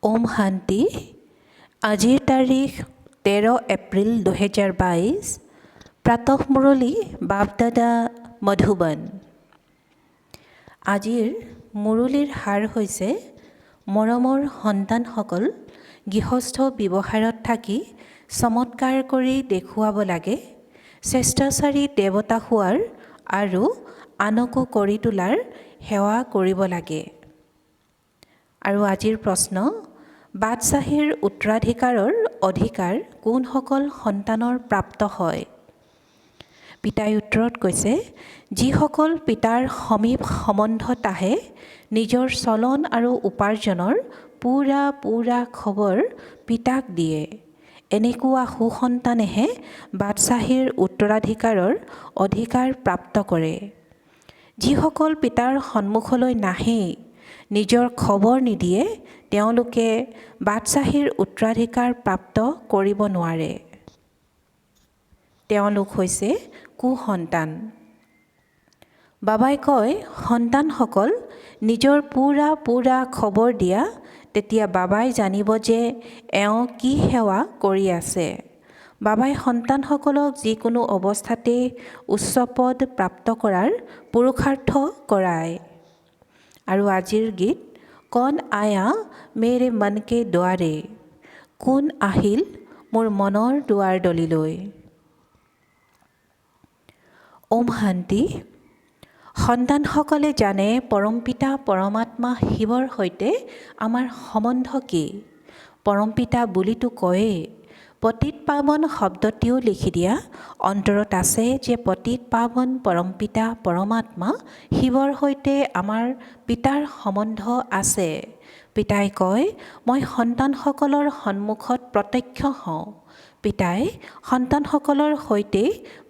ওম শান্তি। আজিৰ তাৰিখ 13 এপ্ৰিল 2022। প্ৰাতঃ মুৰলী বাপদাদা মধুবন। আজিৰ মুৰলীৰ সাৰ হৈছে মৰমৰ সন্তানসকল, গৃহস্থ ব্যৱহাৰত থাকি চমৎকাৰ কৰি দেখুৱাব লাগে, শ্ৰেষ্টাচাৰী দেৱতা হোৱাৰ আৰু আনকো কৰি তোলাৰ সেৱা কৰিব লাগে। আৰু আজিৰ প্ৰশ্ন, বাদশ্বাহীৰ উত্তৰাধিকাৰৰ অধিকাৰ কোনসকল সন্তানৰ প্ৰাপ্ত হয়? পিতাই উত্তৰত কৈছে, যিসকল পিতাৰ সমীপ সম্বন্ধত আহে, নিজৰ চলন আৰু উপাৰ্জনৰ পুৰা খবৰ পিতাক দিয়ে, এনেকুৱা সুসন্তানেহে বাদশ্বাহীৰ উত্তৰাধিকাৰৰ অধিকাৰ প্ৰাপ্ত কৰে। যিসকল পিতাৰ সন্মুখলৈ নাহেই, নিজৰ খবৰ নিদিয়ে, তেওঁলোকে বাদশ্বাহীৰ উত্তৰাধিকাৰ প্ৰাপ্ত কৰিব নোৱাৰে। তেওঁলোক হৈছে কুসন্তান। বাবাই কয়, সন্তানসকল নিজৰ পুৰা খবৰ দিয়া, তেতিয়া বাবাই জানিব যে এওঁ কি সেৱা কৰি আছে। বাবাই সন্তানসকলক যিকোনো অৱস্থাতে উচ্চ পদ প্ৰাপ্ত কৰাৰ পুৰুষাৰ্থ কৰায়। আৰু আজিৰ গীত, কণ আয়া মেৰে মন কে দুৱাৰে, কোন আহিল মোৰ মনৰ দুৱাৰ দলিলৈ। ওম শান্তি। সন্তানসকলে জানে পৰমপিতা পৰমাত্মা শিৱৰ সৈতে আমাৰ সম্বন্ধ কি। পৰমপিতা বুলিতো কয়েই, পতিত পাৱন শব্দটিও লিখি দিয়া অন্তৰত আছে যে পতিত পাৱন পৰমপিতা পৰমাত্মা শিৱৰ সৈতে আমাৰ পিতাৰ সম্বন্ধ আছে। পিতাই কয়, মই সন্তানসকলৰ সন্মুখত প্ৰত্যক্ষ হওঁ। পিতাই সন্তানসকলৰ সৈতে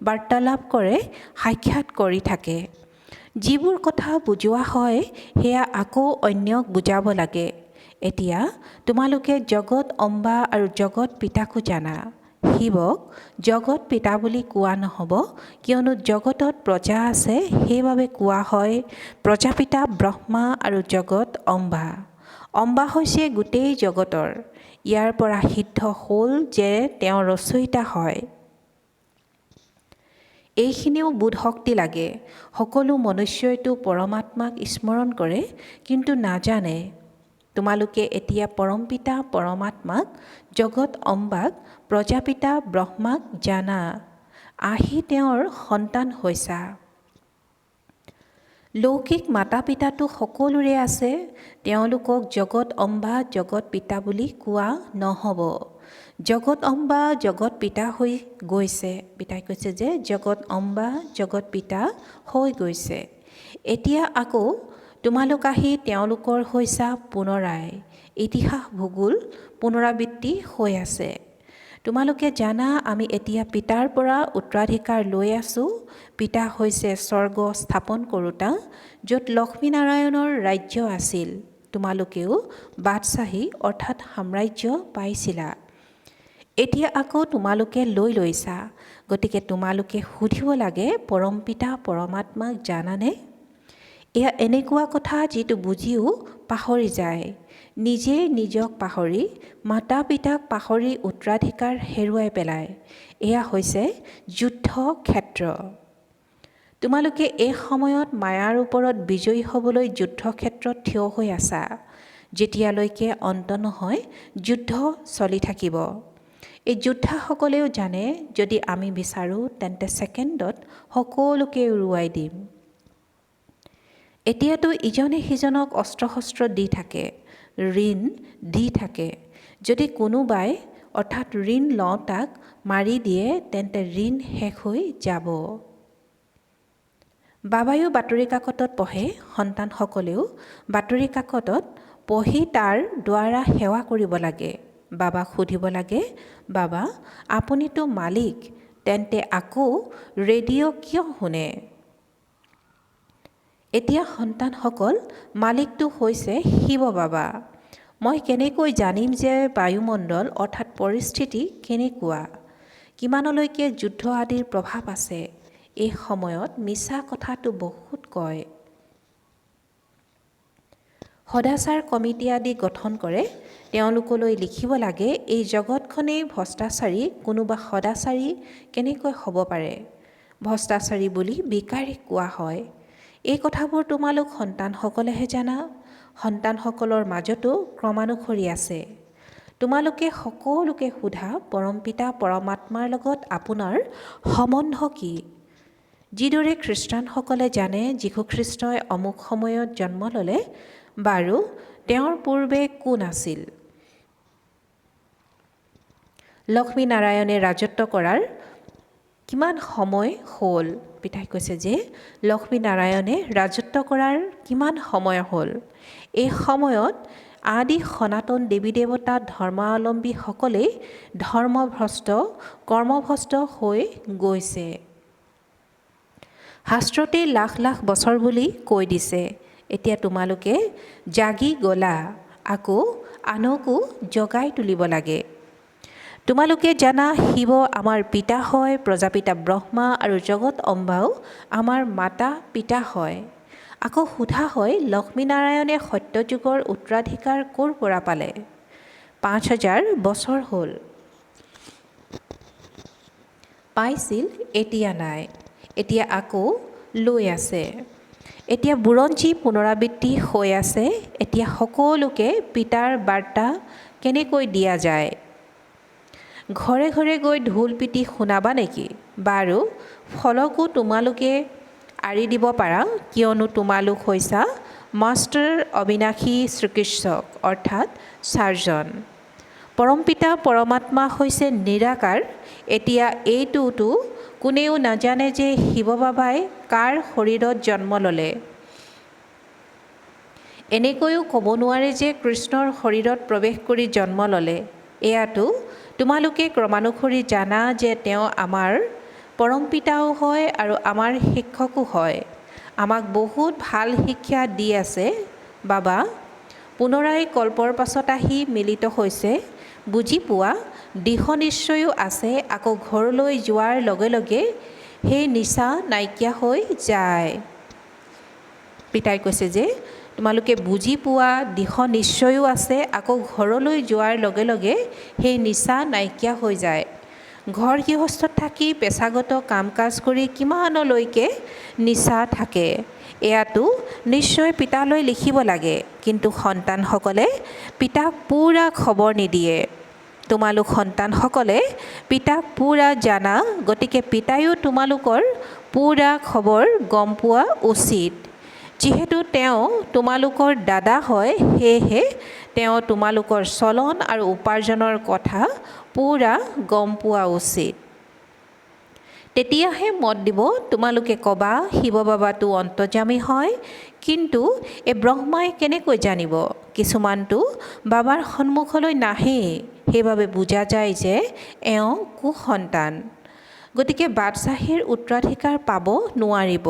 বাৰ্তালাপ কৰে, সাক্ষাৎ কৰি থাকে। যিবোৰ কথা বুজোৱা হয় সেয়া আকৌ অন্যক বুজাব লাগে। এতিয়া তোমালোকে জগত অম্বা আৰু জগত পিতাকো জানা। শিৱক জগত পিতা বুলি কোৱা নহ'ব, কিয়নো জগতত প্ৰজা আছে, সেইবাবে কোৱা হয় প্ৰজাপিতা ব্ৰহ্মা আৰু জগত অম্বা। অম্বা হৈছে গোটেই জগতৰ। ইয়াৰ পৰা সিদ্ধ হ'ল যে তেওঁ ৰচয়িতা হয়। এইখিনিও বোধশক্তি লাগে। সকলো মনুষ্যইতো পৰমাত্মাক স্মৰণ কৰে, কিন্তু নাজানে। তোমালোকে এতিয়া পৰমপিতা পৰমাত্মাক, জগত অম্বাক, প্ৰজাপিতা ব্ৰহ্মাক জানা, আহি তেওঁৰ সন্তান হৈছা। লৌকিক মাতা পিতাটো সকলোৰে আছে, তেওঁলোকক জগত অম্বা জগত পিতা বুলি কোৱা নহ'ব। জগত অম্বা জগত পিতা হৈ গৈছে। পিতাই কৈছে যে জগত অম্বা জগত পিতা হৈ গৈছে। এতিয়া আকৌ তোমালোক আহি তেওঁলোকৰ হৈছা পুনৰাই। ইতিহাস ভূগোল পুনৰাবৃত্তি হৈ আছে। তোমালোকে জানা আমি এতিয়া পিতাৰ পৰা উত্তৰাধিকাৰ লৈ আছোঁ। পিতা হৈছে স্বৰ্গ স্থাপন কৰোঁতা, য'ত লক্ষ্মীনাৰায়ণৰ ৰাজ্য আছিল। তোমালোকেও বাদশ্বাহী অৰ্থাৎ সাম্ৰাজ্য পাইছিলা। এতিয়া আকৌ তোমালোকে লৈছা। গতিকে তোমালোকে সুধিব লাগে, পৰমপিতা পৰমাত্মাক জানানে? এয়া এনেকুৱা কথা যিটো বুজিও পাহৰি যায়। নিজে নিজক পাহৰি, মাতা পিতাক পাহৰি উত্তৰাধিকাৰ হেৰুৱাই পেলায়। এয়া হৈছে যুদ্ধ ক্ষেত্ৰ। তোমালোকে এই সময়ত মায়াৰ ওপৰত বিজয়ী হ'বলৈ যুদ্ধক্ষেত্ৰত থিয় হৈ আছা। যেতিয়ালৈকে অন্ত নহয়, যুদ্ধ চলি থাকিব। এই যোদ্ধাসকলেও জানে, যদি আমি বিচাৰোঁ তেন্তে ছেকেণ্ডত সকলোকে উৰুৱাই দিম। এতিয়াতো ইজনে সিজনক অস্ত্ৰ শস্ত্ৰ দি থাকে, ঋণ দি থাকে। যদি কোনোবাই অৰ্থাৎ ঋণ লওঁতাক মাৰি দিয়ে, তেন্তে ঋণ শেষ হৈ যাব। বাবায়ো বাতৰি কাকতত পঢ়ে, সন্তানসকলেও বাতৰি কাকতত পঢ়ি তাৰ দ্বাৰা সেৱা কৰিব লাগে। বাবাক সুধিব লাগে, বাবা আপুনিতো মালিক, তেন্তে আকৌ ৰেডিঅ' কিয় শুনে? এতিয়া সন্তানসকল, মালিকটো হৈছে শিৱ বাবা। মই কেনেকৈ জানিম যে বায়ুমণ্ডল অৰ্থাৎ পৰিস্থিতি কেনেকুৱা, কিমানলৈকে যুদ্ধ আদিৰ প্ৰভাৱ আছে? এই সময়ত মিছা কথাটো বহুত কয়। সদাচাৰ কমিটি আদি গঠন কৰে, তেওঁলোকলৈ লিখিব লাগে এই জগতখনেই ভ্ৰষ্টাচাৰী, কোনোবা সদাচাৰী কেনেকৈ হ'ব পাৰে? ভ্ৰষ্টাচাৰী বুলি বিকাৰীক কোৱা হয়। এই কথাবোৰ তোমালোক সন্তানসকলেহে জানা। সন্তানসকলৰ মাজতো ক্ৰমানুসৰি আছে। তোমালোকে সকলোকে সোধা, পৰমপিতা পৰমাত্মাৰ লগত আপোনাৰ সম্বন্ধ কি? যিদৰে খ্ৰীষ্টানসকলে জানে যীশুখ্ৰীষ্টই অমুক সময়ত জন্ম ল'লে, বাৰু তেওঁৰ পূৰ্বে কোন আছিল? লক্ষ্মীনাৰায়ণে ৰাজত্ব কৰাৰ কিমান সময় হ'ল? পিতাই কৈছে যে লক্ষ্মীনাৰায়ণে ৰাজত্ব কৰাৰ কিমান সময় হ'ল? এই সময়ত আদি সনাতন দেৱী দেৱতা ধৰ্মাৱলম্বীসকলেই ধৰ্মভ্ৰষ্ট, কৰ্মভ্ৰষ্ট হৈ গৈছে। শাস্ত্ৰতে লাখ লাখ বছৰ বুলি কৈ দিছে। এতিয়া তোমালোকে জাগি গ'লা, আকৌ আনকো জগাই তুলিব লাগে। তোমালোকে জানা শিৱ আমাৰ পিতা হয়, প্ৰজাপিতা ব্ৰহ্মা আৰু জগত অম্বাও আমাৰ মাতা পিতা হয়। আকৌ সোধা হয়, লক্ষ্মীনাৰায়ণে সত্যযুগৰ উত্তৰাধিকাৰ ক'ৰ পৰা পালে? 5000 বছৰ হ'ল পাইছিল, এতিয়া নাই। এতিয়া আকৌ লৈ আছে। এতিয়া বুৰঞ্জী পুনৰাবৃত্তি হৈ আছে। এতিয়া সকলোকে পিতাৰ বাৰ্তা কেনেকৈ দিয়া যায়? ঘৰে ঘৰে গৈ ঢোল পিটি শুনাবা নেকি? বাৰু ফলকো তোমালোকে আঁৰি দিব পাৰা, কিয়নো তোমালোক হৈছা মাষ্টাৰ অবিনাশী শ্ৰীকৃষ্ণক অৰ্থাৎ চাৰজন। পৰমপিতা পৰমাত্মা হৈছে নিৰাকাৰ। এতিয়া এইটোতো কোনেও নাজানে যে শিৱ বাবাই কাৰ শৰীৰত জন্ম ল'লে। এনেকৈও ক'ব নোৱাৰে যে কৃষ্ণৰ শৰীৰত প্ৰৱেশ কৰি জন্ম ল'লে। এয়াতো তোমালোকে ক্ৰমানুসৰি জানা যে তেওঁ আমাৰ পৰমপিতাও হয় আৰু আমাৰ শিক্ষকো হয়। আমাক বহুত ভাল শিক্ষা দি আছে বাবা। পুনৰাই কল্পৰ পাছত আহি মিলিত হৈছে। বুজি পোৱা দিশ নিশ্চয়ো আছে। আকৌ ঘৰলৈ যোৱাৰ লগে লগে সেই নিচা নাইকিয়া হৈ যায়। পিতাই কৈছে যে তোমালোকে বুজি পোৱা দিশ নিশ্চয়ো আছে। আকৌ ঘৰলৈ যোৱাৰ লগে লগে সেই নিচা নাইকিয়া হৈ যায়। ঘৰ গৃহস্থত থাকি পেছাগত কাম কাজ কৰি কিমানলৈকে নিচা থাকে, এয়াতো নিশ্চয় পিতালৈ লিখিব লাগে। কিন্তু সন্তানসকলে পিতাক পূৰা খবৰ নিদিয়ে। তোমালোক সন্তানসকলে পিতাক পূৰা জানা, গতিকে পিতায়ো তোমালোকৰ পূৰা খবৰ গম পোৱা উচিত। যিহেতু তেওঁ তোমালোকৰ দাদা হয়, সেয়েহে তেওঁ তোমালোকৰ চলন আৰু উপাৰ্জনৰ কথা পূৰা গম পোৱা উচিত। তেতিয়াহে মত দিব। তোমালোকে ক'বা শিৱ বাবাটো অন্তৰ্যামী হয়, কিন্তু এই ব্ৰহ্মাই কেনেকৈ জানিব? কিছুমানটো বাবাৰ সন্মুখলৈ নাহেই, সেইবাবে বুজা যায় যে এওঁ কুসন্তান। গতিকে বাদশ্বাহীৰ উত্তৰাধিকাৰ পাব নোৱাৰিব।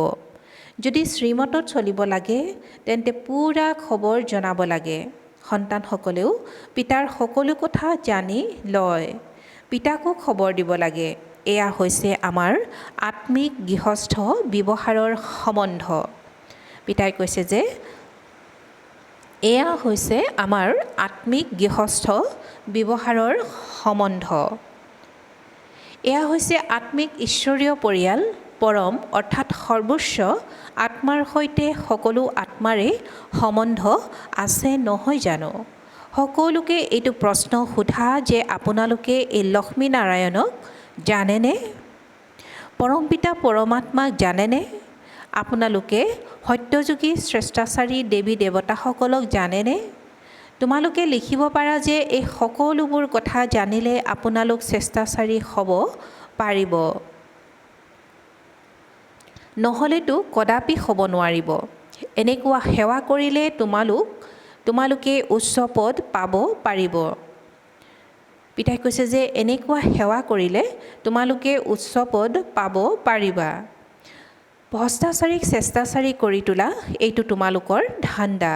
যদি শ্ৰীমতত চলিব লাগে তেন্তে পূৰা খবৰ জনাব লাগে। সন্তানসকলেও পিতাৰ সকলো কথা জানি লয়। পিতাকো খবৰ দিব লাগে। এয়া হৈছে আমাৰ আত্মিক গৃহস্থ ব্যৱহাৰৰ সম্বন্ধ। পিতাই কৈছে যে এয়া হৈছে আমাৰ আত্মিক গৃহস্থ ব্যৱহাৰৰ সম্বন্ধ। এয়া হৈছে আত্মিক ঈশ্বৰীয় পৰিয়াল। পৰম অৰ্থাৎ সৰ্বোচ্চ আত্মাৰ সৈতে সকলো আত্মাৰে সম্বন্ধ আছে নহয় জানো? সকলোকে এইটো প্ৰশ্ন সোধা যে আপোনালোকে এই লক্ষ্মীনাৰায়ণক জানেনে? পৰমপিতা পৰমাত্মাক জানেনে? আপোনালোকে সত্যযুগী শ্ৰেষ্ঠাচাৰী দেৱী দেৱতাসকলক জানেনে? তোমালোকে লিখিব পাৰা যে এই সকলোবোৰ কথা জানিলে আপোনালোক শ্ৰেষ্ঠাচাৰী হ'ব পাৰিব। নহ'লেতো কদাপি হ'ব নোৱাৰিব। এনেকুৱা সেৱা কৰিলে তোমালোকে উচ্চ পদ পাব পাৰিব। পিতাই কৈছে যে এনেকুৱা সেৱা কৰিলে তোমালোকে উচ্চ পদ পাব পাৰিবা। ভ্ৰষ্টাচাৰীক শ্ৰেষ্ঠাচাৰী কৰি তোলা, এইটো তোমালোকৰ ধান্দা।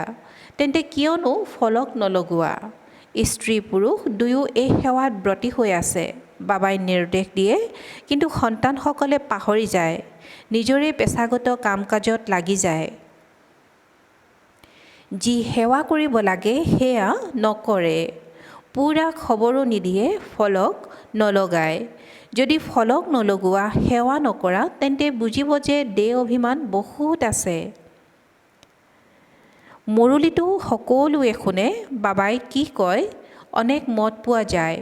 তেন্তে কিয়নো ফলক নলগোৱা? স্ত্ৰী পুৰুষ দুয়ো এই সেৱাত ব্ৰতী হৈ আছে। বাবাই নিৰ্দেশ দিয়ে, কিন্তু সন্তানসকলে পাহৰি যায়, নিজৰে পেছাগত কাম কাজত লাগি যায়। যি সেৱা কৰিব লাগে সেয়া নকৰে, পূৰা খবৰো নিদিয়ে, ফলক নলগায়। যদি ফলক নলগোৱা, সেৱা নকৰা, তেন্তে বুজিব যে দেহ অভিমান বহুত আছে। মুৰলীটো সকলোৱে শুনে, বাবাই কি কয়, অনেক মত পোৱা যায়।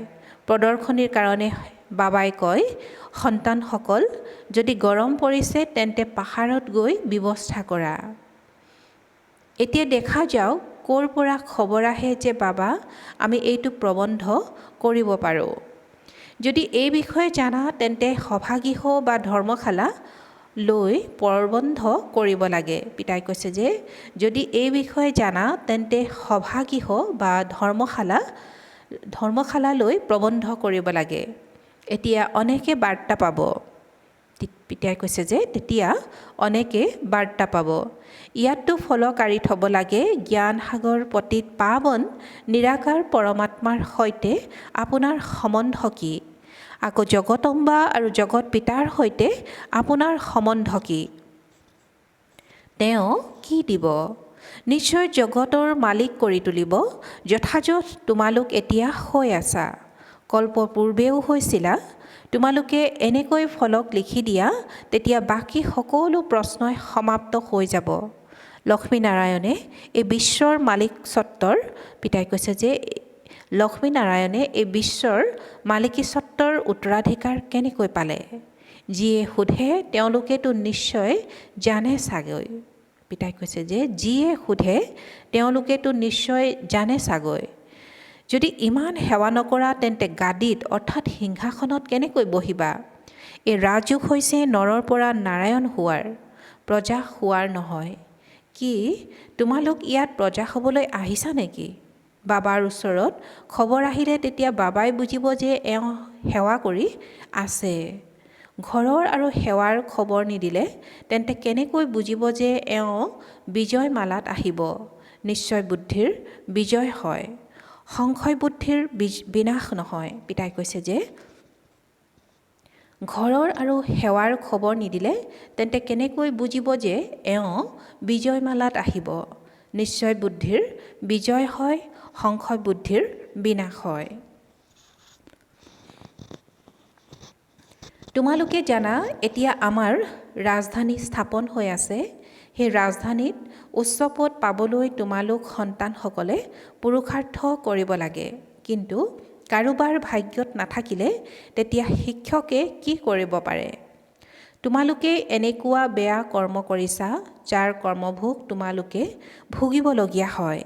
প্ৰদৰ্শনীৰ কাৰণে বাবাই কয়, সন্তানসকল, যদি গৰম পৰিছে তেন্তে পাহাৰত গৈ ব্যৱস্থা কৰা। এতিয়া দেখা যাওক ক'ৰ পৰা খবৰ আহে যে বাবা আমি এইটো প্ৰবন্ধ কৰিব পাৰোঁ। যদি এই বিষয়ে জানা তেন্তে সভাগৃহ বা ধৰ্মশালা লৈ প্ৰবন্ধ কৰিব লাগে। পিতাই কৈছে যে যদি এই বিষয়ে জানা তেন্তে সভাগৃহ বা ধৰ্মশালালৈ প্ৰবন্ধ কৰিব লাগে। এতিয়া অনেকে বাৰ্তা পাব। পিতাই কৈছে যে তেতিয়া অনেকে বাৰ্তা পাব। ইয়াততো ফলকাৰী থ'ব লাগে। জ্ঞান সাগৰ পতিত পাৱন নিৰাকাৰ পৰমাত্মাৰ সৈতে আপোনাৰ সম্বন্ধ কি? আকৌ জগতম্বা আৰু জগত পিতাৰ সৈতে আপোনাৰ সম্বন্ধ কি? তেওঁ কি দিব? নিশ্চয় জগতৰ মালিক কৰি তুলিব। যথাযথ তোমালোক এতিয়া হৈ আছা, কল্প পূৰ্বেও হৈছিলা। তোমালোকে এনেকৈ ফলক লিখি দিয়া, তেতিয়া বাকী সকলো প্ৰশ্নই সমাপ্ত হৈ যাব। লক্ষ্মীনাৰায়ণে এই বিশ্বৰ মালিকস্বত্বৰ, পিতাই কৈছে যে লক্ষ্মীনাৰায়ণে এই বিশ্বৰ মালিকীস্বত্বৰ উত্তৰাধিকাৰ কেনেকৈ পালে? যিয়ে সোধে তেওঁলোকেতো নিশ্চয় জানে চাগৈ। পিতাই কৈছে যে যিয়ে সোধে তেওঁলোকেতো নিশ্চয় জানে চাগৈ। যদি ইমান সেৱা নকৰা তেন্তে গাদীত অৰ্থাৎ সিংহাসনত কেনেকৈ বহিবা? এই ৰাজযোগ হৈছে নৰৰ পৰা নাৰায়ণ হোৱাৰ, প্ৰজা হোৱাৰ নহয়। কি তোমালোক ইয়াত প্ৰজা হ'বলৈ আহিছা নেকি? বাবাৰ ওচৰত খবৰ আহিলে তেতিয়া বাবাই বুজিব যে এওঁ সেৱা কৰি আছে। ঘৰৰ আৰু সেৱাৰ খবৰ নিদিলে তেন্তে কেনেকৈ বুজিব যে এওঁ বিজয় মালাত আহিব? নিশ্চয় বুদ্ধিৰ বিজয় হয়, সংশয় বুদ্ধিৰ বিনাশ নহয়। পিতাই কৈছে যে ঘৰৰ আৰু সেৱাৰ খবৰ নিদিলে তেন্তে কেনেকৈ বুজিব যে এওঁ বিজয় মালাত আহিব? নিশ্চয় বুদ্ধিৰ বিজয় হয়, সংশয় বুদ্ধিৰ বিনাশ হয়। তোমালোকে জানা এতিয়া আমাৰ ৰাজধানী স্থাপন হৈ আছে। সেই ৰাজধানীত উচ্চ পদ পাবলৈ তোমালোক সন্তানসকলে পুৰুষাৰ্থ কৰিব লাগে। কিন্তু কাৰোবাৰ ভাগ্যত নাথাকিলে তেতিয়া শিক্ষকে কি কৰিব পাৰে? তোমালোকে এনেকুৱা বেয়া কৰ্ম কৰিছা যাৰ কৰ্মভোগ তোমালোকে ভুগিবলগীয়া হয়।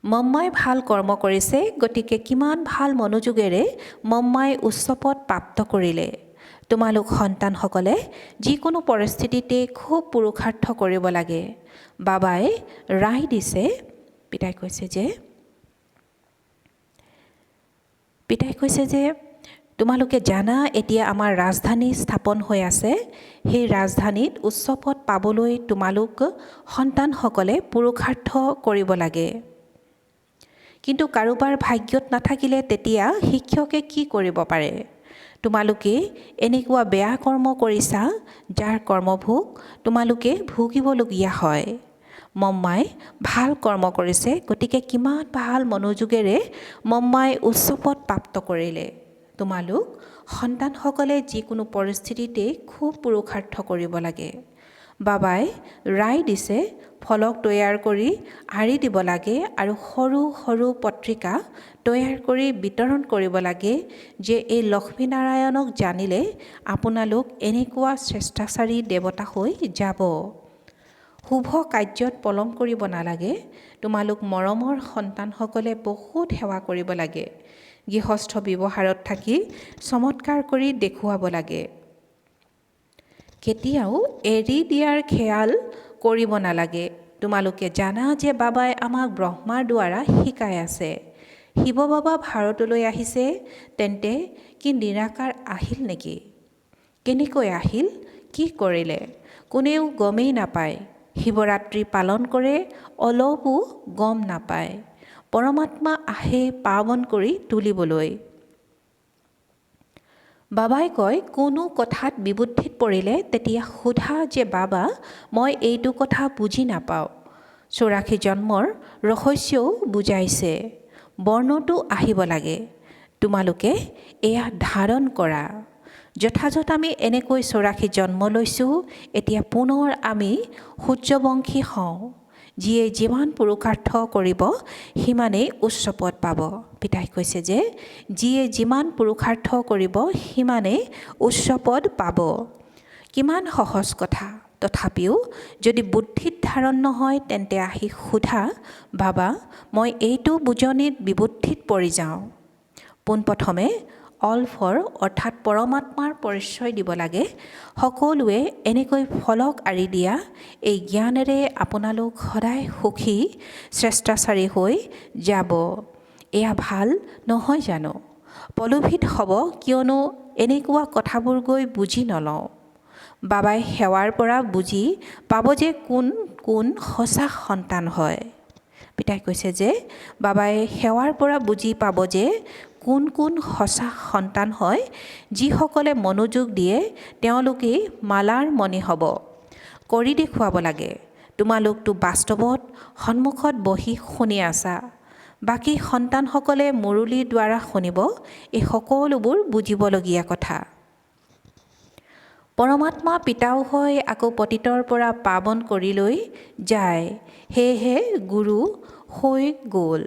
মম্মাই ভাল কৰ্ম কৰিছে, গতিকে কিমান ভাল মনোযোগেৰে মম্মাই উচ্চ পদ প্ৰাপ্ত কৰিলে। তোমালোক সন্তানসকলে যিকোনো পৰিস্থিতিতে খুব পুৰুষাৰ্থ কৰিব লাগে। বাবাই ৰায় দিছে, পিতাই কৈছে যে তোমালোকে জানা এতিয়া আমাৰ ৰাজধানী স্থাপন হৈ আছে। সেই ৰাজধানীত উচ্চ পদ পাবলৈ তোমালোক সন্তানসকলে পুৰুষাৰ্থ কৰিব লাগে। কিন্তু কাৰোবাৰ ভাগ্যত নাথাকিলে তেতিয়া শিক্ষকে কি কৰিব পাৰে? তোমালোকে এনেকুৱা বেয়া কৰ্ম কৰিছা যাৰ কৰ্মভোগ তোমালোকে ভুগিবলগীয়া হয়। মম্মাই ভাল কৰ্ম কৰিছে, গতিকে কিমান ভাল মনোযোগেৰে মম্মাই উচ্চ পদ প্ৰাপ্ত কৰিলে। তোমালোক সন্তানসকলে যিকোনো পৰিস্থিতিতে খুব পুৰুষাৰ্থ কৰিব লাগে। বাবাই ৰায় দিছে, ফলক তৈয়াৰ কৰি আঁৰি দিব লাগে আৰু সৰু সৰু পত্ৰিকা তৈয়াৰ কৰি বিতৰণ কৰিব লাগে যে এই লক্ষ্মীনাৰায়ণক জানিলে আপোনালোক এনেকুৱা শ্ৰেষ্ঠাচাৰী দেৱতা হৈ যাব। শুভ কাৰ্যত পলম কৰিব নালাগে। তোমালোক মৰমৰ সন্তানসকলে বহুত সেৱা কৰিব লাগে। গৃহস্থ ব্যৱহাৰত থাকি চমৎকাৰ কৰি দেখুৱাব লাগে। কেতিয়াও এৰি দিয়াৰ খেয়াল কৰিব নালাগে। তোমালোকে জানা যে বাবাই আমাক ব্ৰহ্মাৰ দ্বাৰা শিকাই আছে। শিৱ বাবা ভাৰতলৈ আহিছে, তেন্তে কি নিৰাকাৰ আহিল নেকি? কেনেকৈ আহিল, কি কৰিলে? কোনেও গমেই নাপায়। শিৱৰাত্ৰি পালন কৰে, অলপো গম নাপায়। পৰমাত্মা আহে পাৱন কৰি তুলিবলৈ। বাবাই কয় কোনো কথাত বিবুদ্ধিত পৰিলে তেতিয়া সোধা যে বাবা মই এইটো কথা বুজি নাপাওঁ। চৌৰাশী জন্মৰ ৰহস্যও বুজাইছে। বৰ্ণটো আহিব লাগে। তোমালোকে এয়া ধাৰণ কৰা। যথাযথ আমি এনেকৈ 84 জন্ম লৈছোঁ। এতিয়া পুনৰ আমি সূৰ্যবংশী হওঁ। যিয়ে যিমান পুৰুষাৰ্থ কৰিব সিমানেই উচ্চ পদ পাব। পিতাই কৈছে যে যিয়ে যিমান পুৰুষাৰ্থ কৰিব সিমানেই উচ্চ পদ পাব। কিমান সহজ কথা। তথাপিও যদি বুদ্ধিত ধাৰণ নহয় তেন্তে আহি সোধা, বাবা মই এইটো বুজনিত বিবুদ্ধিত পৰি যাওঁ। পোনপ্ৰথমে অল ফৰ অৰ্থাৎ পৰমাত্মাৰ পৰিচয় দিব লাগে। সকলোৱে এনেকৈ ফলক আঁৰি দিয়া এই জ্ঞানেৰে আপোনালোক সদায় সুখী শ্ৰেষ্ঠাচাৰী হৈ যাব। এয়া ভাল নহয় জানো? পলোভিত হ'ব কিয়নো এনেকুৱা কথাবোৰ গৈ বুজি নলওঁ। বাবাই সেৱাৰ পৰা বুজি পাব যে কোন কোন সঁচা সন্তান হয়। পিতাই কৈছে যে বাবাই সেৱাৰ পৰা বুজি পাব যে কোন কোন সঁচা সন্তান হয়। যিসকলে মনোযোগ দিয়ে তেওঁলোকেই মালাৰ মণি হ'ব। কৰি দেখুৱাব লাগে। তোমালোকতো বাস্তৱত সন্মুখত বহি শুনি আছা। বাকী সন্তানসকলে মুৰলীৰ দ্বাৰা শুনিব। এই সকলোবোৰ বুজিবলগীয়া কথা। পৰমাত্মা পিতাও হয় আকৌ পতিতৰ পৰা পাৱন কৰি লৈ যায়। সেয়েহে গুৰু হৈ গ'ল।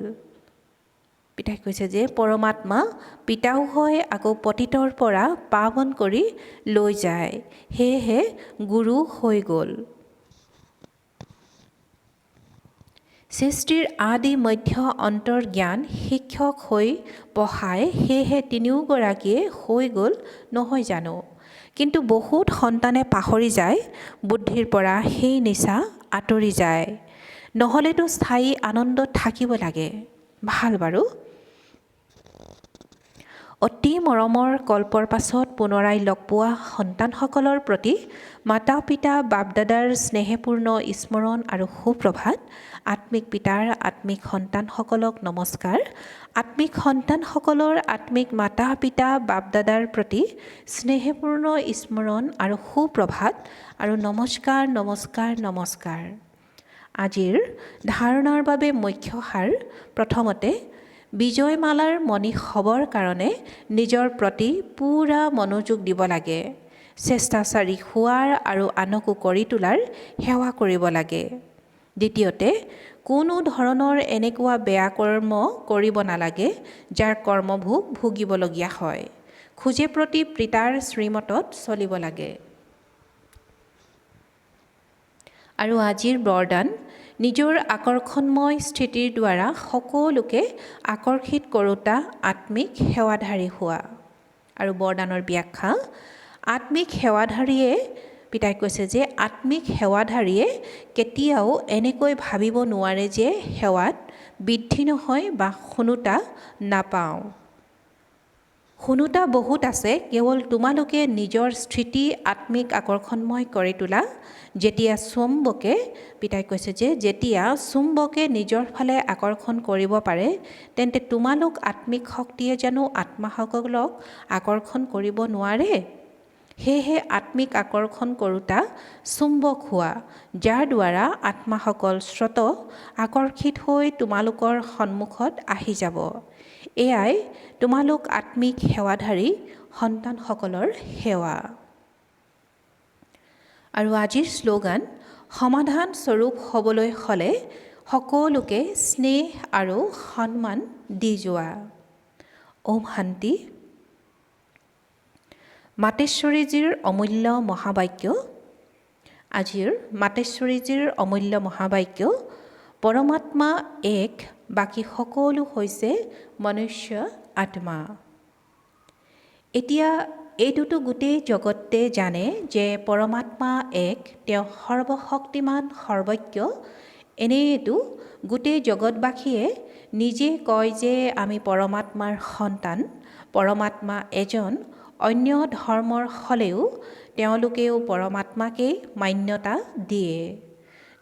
পিতাই কৈছে যে পৰমাত্মা পিতাও হয় আকৌ পতিতৰ পৰা পাৱন কৰি লৈ যায়। সেয়েহে গুৰু হৈ গ'ল। সৃষ্টিৰ আদি মধ্য অন্তৰ জ্ঞান শিক্ষক হৈ পঢ়ায়। সেয়েহে তিনিওগৰাকীয়ে হৈ গ'ল নহয় জানো? কিন্তু বহুত সন্তানে পাহৰি যায়। বুদ্ধিৰ পৰা সেই নিচা আঁতৰি যায়। নহ'লেতো স্থায়ী আনন্দত থাকিব লাগে। ভাল বাৰু। অতি মৰমৰ কল্পৰ পাছত পুনৰাই লগ পোৱা সন্তানসকলৰ প্ৰতি মাতা পিতা বাপদাদাৰ স্নেহপূৰ্ণ স্মৰণ আৰু সুপ্ৰভাত। আত্মিক পিতাৰ আত্মিক সন্তানসকলক নমস্কাৰ। আত্মিক সন্তানসকলৰ আত্মিক মাতা পিতা বাপদাদাৰ প্ৰতি স্নেহপূৰ্ণ স্মৰণ আৰু সুপ্ৰভাত আৰু নমস্কাৰ নমস্কাৰ নমস্কাৰ। আজিৰ ধাৰণাৰ বাবে মুখ্য সাৰ। প্ৰথমতে বিজয়মালাৰ মণি হ'বৰ কাৰণে নিজৰ প্ৰতি পূৰা মনোযোগ দিব লাগে। চেষ্টাচাৰী হোৱাৰ আৰু আনকো কৰি তোলাৰ সেৱা কৰিব লাগে। দ্বিতীয়তে কোনো ধৰণৰ এনেকুৱা বেয়া কৰ্ম কৰিব নালাগে যাৰ কৰ্মভোগ ভুগিবলগীয়া হয়। খোজে প্ৰতি পিতাৰ শ্ৰীমতত চলিব লাগে। আৰু আজিৰ বৰদান নিজৰ আকৰ্ষণময় স্থিতিৰ দ্বাৰা সকলোকে আকৰ্ষিত কৰোঁতা আত্মিক সেৱাধাৰী হোৱা। আৰু বৰদানৰ ব্যাখ্যা। আত্মিক সেৱাধাৰীয়ে পিতাই কৈছে যে আত্মিক সেৱাধাৰীয়ে কেতিয়াও এনেকৈ ভাবিব নোৱাৰে যে সেৱাত বৃদ্ধি নহয় বা শুনোতা নাপাওঁ। শুনোতা বহুত আছে। কেৱল তোমালোকে নিজৰ স্থিতি আত্মিক আকৰ্ষণময় কৰি তোলা। যেতিয়া চুম্বকে পিতাই কৈছে যে যেতিয়া চুম্বকে নিজৰ ফালে আকৰ্ষণ কৰিব পাৰে তেন্তে তোমালোক আত্মিক শক্তিয়ে জানো আত্মাসকলক আকৰ্ষণ কৰিব নোৱাৰে? সেয়েহে আত্মিক আকৰ্ষণ কৰোঁতা চুম্বক হোৱা, যাৰ দ্বাৰা আত্মাসকল স্ৰোত আকৰ্ষিত হৈ তোমালোকৰ সন্মুখত আহি যাব। এয়াই তোমালোক আত্মিক সেৱাধাৰী সন্তানসকলৰ সেৱা। আৰু আজিৰ শ্লোগান। সমাধান স্বৰূপ হ'বলৈ হ'লে সকলোকে স্নেহ আৰু সন্মান দি যোৱা। ওম শান্তি। মাতেশ্বৰীজীৰ অমূল্য মহাবাক্য। আজিৰ মাতেশ্বৰীজীৰ অমূল্য মহাবাক্য। পৰমাত্মা এক, বাকী সকলো হৈছে মনুষ্য আত্মা। এতিয়া এইটোতো গোটেই জগতে জানে যে পৰমাত্মা এক, তেওঁ সৰ্বশক্তিমান সৰ্বজ্ঞ। এনেইতো গোটেই জগতবাসীয়ে নিজে কয় যে আমি পৰমাত্মাৰ সন্তান। পৰমাত্মা এজন। অন্য ধৰ্মৰ হ'লেও তেওঁলোকেও পৰমাত্মাকেই মান্যতা দিয়ে।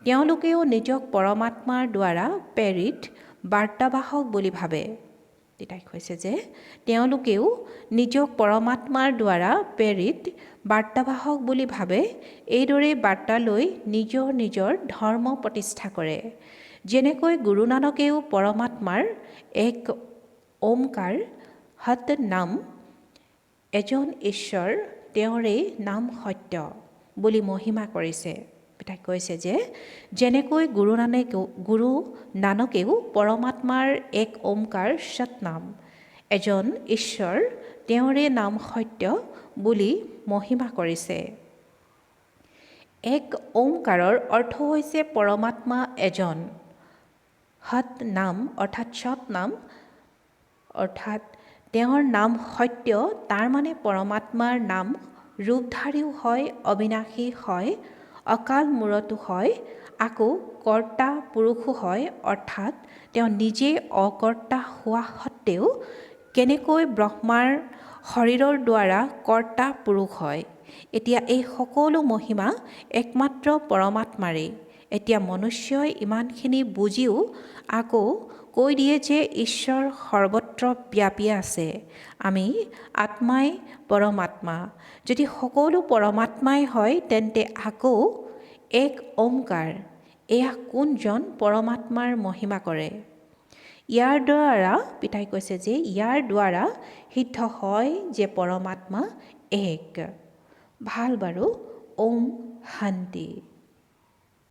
তেওঁলোকেও নিজক পৰমাত্মাৰ দ্বাৰা প্ৰেৰিত বাৰ্তাবাহক বুলি ভাবে। পিতাই কৈছে যে তেওঁলোকেও নিজক পৰমাত্মাৰ দ্বাৰা প্ৰেৰিত বাৰ্তাবাহক বুলি ভাবে। এইদৰে বাৰ্তা লৈ নিজৰ নিজৰ ধৰ্ম প্ৰতিষ্ঠা কৰে। যেনেকৈ গুৰু নানকেও পৰমাত্মাৰ এক ওমকাৰ সৎ নাম, এজন ঈশ্বৰ, তেওঁৰে নাম সত্য বুলি মহিমা কৰিছে। পিতাই কৈছে যে যেনেকৈ গুৰু নানকেও পৰমাত্মাৰ এক ওমকাৰ সৎনাম, এজন ঈশ্বৰ, তেওঁৰে নাম সত্য বুলি মহিমা কৰিছে। এক ওমকাৰৰ অৰ্থ হৈছে পৰমাত্মা এজন, সৎ নাম অৰ্থাৎ সৎ নাম, অৰ্থাৎ তেওঁৰ নাম সত্য, তাৰ মানে পৰমাত্মাৰ নাম ৰূপধাৰীও হয়, অবিনাশী হয়, অকাল মূৰতো হয়, আকৌ কৰ্তা পুৰুষো হয়, অৰ্থাৎ তেওঁ নিজে অকৰ্তা হোৱা সত্ত্বেও কেনেকৈ ব্ৰহ্মাৰ শৰীৰৰ দ্বাৰা কৰ্তা পুৰুষ হয়। এতিয়া এই সকলো মহিমা একমাত্ৰ পৰমাত্মাৰেই। এতিয়া মনুষ্যই ইমানখিনি বুজিও আকৌ কৈ দিয়ে যে ঈশ্বৰ সৰ্বত্ৰ ব্যাপী আছে, আমি আত্মাই পৰমাত্মা। যদি সকলো পৰমাত্মাই হয় তেন্তে আকৌ এক ওমকাৰ, এয়া কোনজন পৰমাত্মাৰ মহিমা কৰে। ইয়াৰ দ্বাৰা পিতাই কৈছে যে ইয়াৰ দ্বাৰা সিদ্ধ হয় যে পৰমাত্মা এক। ভাল বাৰু, ওম শান্তি।